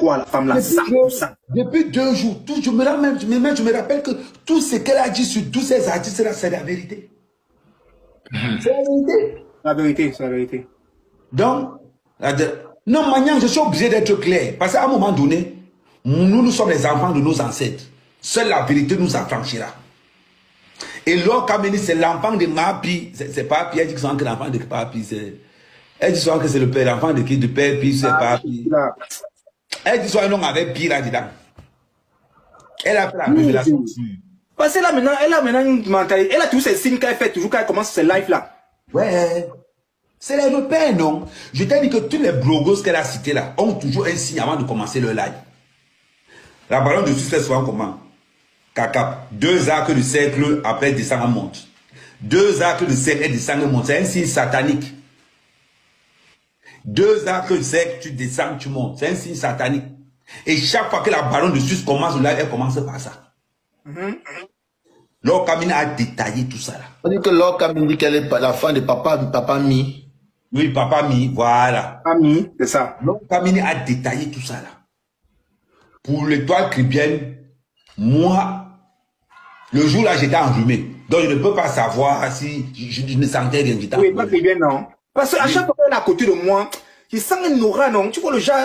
crois à la femme là, 100%. Depuis 2 jours, je me rappelle que tout ce qu'elle a dit sur tous ces artistes-là, c'est la vérité. C'est la vérité. La vérité, c'est la vérité. Donc, non, Magnan, je suis obligé d'être clair. Parce qu'à un moment donné, nous sommes les enfants de nos ancêtres. Seule la vérité nous affranchira. Et Lord Kameni, c'est l'enfant de Mapi. C'est pas Pi. Elle dit que l'enfant de Papi. Elle dit souvent que c'est le père, l'enfant de qui? De père Pi, c'est Papi. Elle dit souvent non avec Pi là-dedans. Elle a fait la révélation. Parce qu'elle a maintenant une mentalité. Elle a tous ces signes qu'elle fait toujours quand elle commence ses lives là. Ouais. C'est les repères, non? Je t'ai dit que tous les blogos qu'elle a cités là ont toujours un signe avant de commencer leur live. La baronne de succès souvent comment? Caca. 2 arcs de cercle, après descend en monte. 2 arcs de cercle et descend en monte. C'est un signe satanique. 2 arcs de cercle, tu descends, tu montes. C'est un signe satanique. Et chaque fois que la baronne de Suisse commence le live, elle commence par ça. Lord Kamini a détaillé tout ça là. On dit que Lord Kamini dit qu'elle est la femme de Papa Mi. Oui, Papa Mi, voilà. Ami, c'est ça. Lord Kamini a détaillé tout ça là. Pour l'étoile chrétienne, moi, le jour là, j'étais enrhumé. Donc, je ne peux pas savoir si je ne sentais rien. Oui, pas très bien, non. Parce qu'à chaque fois qu'elle est à côté de moi, je sens une aura, non. Tu vois le genre,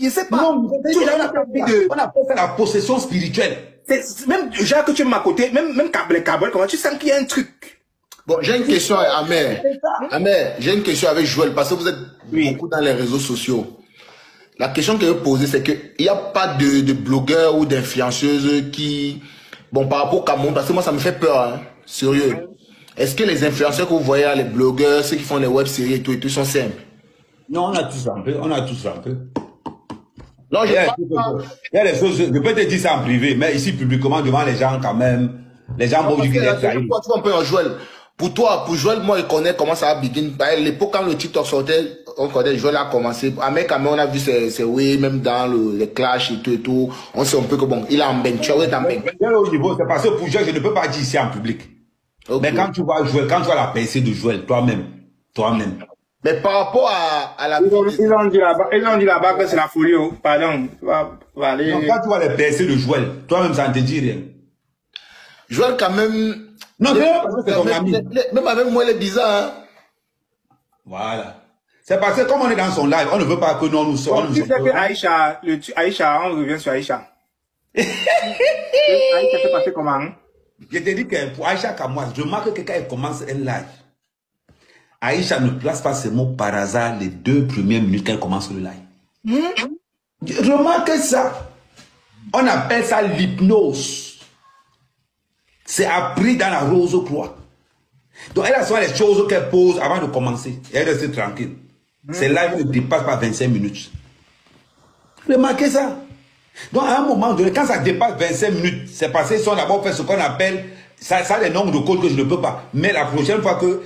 je sais pas. Non, on a fait la possession spirituelle. Même le genre que tu es à côté, même Cabel, comment tu sens qu'il y a un truc. Bon, j'ai une question à Amer. Amer, j'ai une question avec Joël, parce que vous êtes beaucoup dans les réseaux sociaux. La question que je veux poser, c'est qu'il n'y a pas de blogueurs ou d'influenceuses qui... Bon, par rapport au Cameroun, parce que moi, ça me fait peur, hein, sérieux. Est-ce que les influenceurs que vous voyez, les blogueurs, ceux qui font les web-séries et tout, sont simples? Non, on a tous un peu, Non, il y a des choses, je peux te dire ça en privé, mais ici, publiquement, devant les gens, quand même, les gens vont dire qu'il est trahi. Tu vois un peu, Joël. Pour toi, pour Joël, moi, il connaît comment ça a begin. À l'époque, quand le TikTok sortait, on connaît, Joël a commencé. Avec quand même, on a vu ses oui, même dans les clashs et tout. On sait un peu que bon, il a un bench. Tu vois, au niveau, c'est parce que pour Joël, je ne peux pas dire ici en public. Okay. Mais quand tu vois Joël, quand tu vois la percée de Joël, toi-même. Mais par rapport à la... Ils ont dit là-bas que c'est la folie, pardon. Va aller... Donc, quand tu vois les percées de Joël, toi-même, ça ne te dit rien. Joël, quand même... Non, c'est ton ami. Même avec moi, il est bizarre. Hein? Voilà. C'est parce que comme on est dans son live, on ne veut pas que nous sommes... Tu sais que Aïcha, on revient sur Aïcha. Aïcha s'est passé comment? Je te dis que pour Aïcha Kamoise, je remarque que quand elle commence un live, Aïcha ne place pas ses mots par hasard les 2 premières minutes qu'elle commence le live. Remarque ça. On appelle ça l'hypnose. C'est appris dans la rose croix. Donc elle a souvent les choses qu'elle pose avant de commencer. Et elle reste tranquille. Ces lives ne dépassent pas 25 minutes. Remarquez ça. Donc à un moment donné, quand ça dépasse 25 minutes, c'est parce qu'ils ont d'abord fait ce qu'on appelle, ça les nombres de codes que je ne peux pas. Mais la prochaine fois que,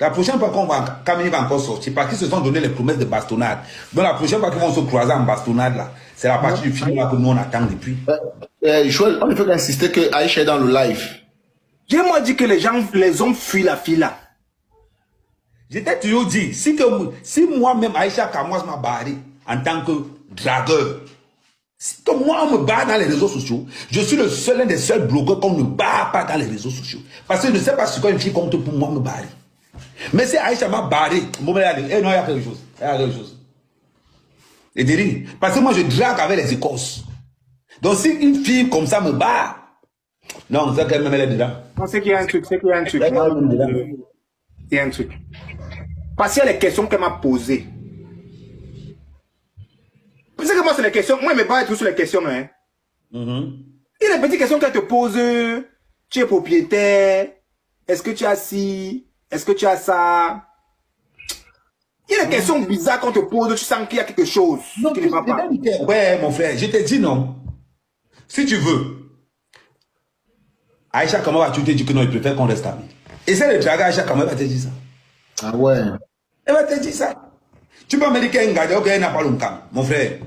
la prochaine fois qu'on va, Kamini va encore sortir, parce qu'ils se sont donné les promesses de bastonnade. Donc la prochaine fois qu'ils vont se croiser en bastonnade là, c'est la partie du film là que nous on attend depuis. Joël, on ne peut qu'insister que Aïcha est dans le live. J'ai moi dit que les hommes fuient la fille là. Je t'ai toujours dit, si moi-même Aïcha Kamoise m'a barré en tant que dragueur, si moi on me barre dans les réseaux sociaux, je suis l'un des seuls blogueurs qu'on ne barre pas dans les réseaux sociaux. Parce que je ne sais pas ce qu'une fille compte pour moi me barrer. Mais si Aïcha m'a barré, bon, non, il y a quelque chose. Il y a quelque chose. Et dire, parce que moi je drague avec les Écosses. Donc si une fille comme ça me barre, non, c'est qu'elle me met dedans. Non, c'est qu'il y a un truc, Il y a un truc. Parce qu'il y a les questions qu'elle m'a posées. Parce que moi, c'est les questions. Moi, je ne mets pas tout sur les questions, hein. Il y a des petites questions qu'elle te pose. Tu es propriétaire. Est-ce que tu as ci? Est-ce que tu as ça? Il y a des questions bizarres qu'on te pose. Tu sens qu'il y a quelque chose qui ne va pas. Ouais, mon frère, je te dis non. Si tu veux. Aïcha, comment vas-tu te dire que non, il préfère qu'on reste amis? Essaye de draguer Aïcha, comment elle va te dire ça? Ah ouais. Elle va te dire ça. Tu peux me dire qu'elle n'a pas longtemps, mon frère.